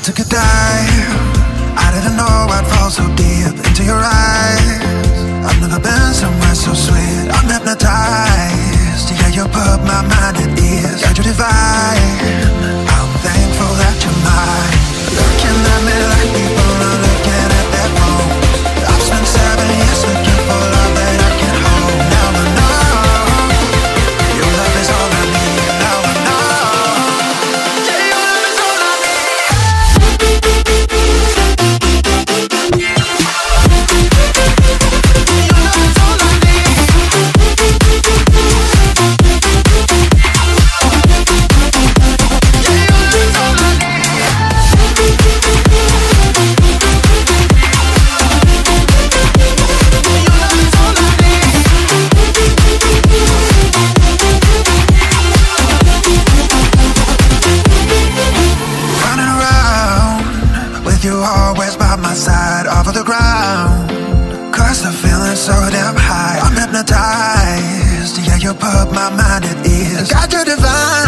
took a dive. I didn't know I'd fall so deep into your eyes. I've never been somewhere so sweet. I'm hypnotized. Yeah, you put my mind at ease. Yeah, you're divine. I'm thankful that you're mine. Looking at me like people are looking at their phones. I've spent 7 years looking for love that I can hold. Now I know your love is all I need. Now I know. Yeah, your love is all I need. So damn high, I'm hypnotized. Yeah, you put my mind at ease. God, you're divine.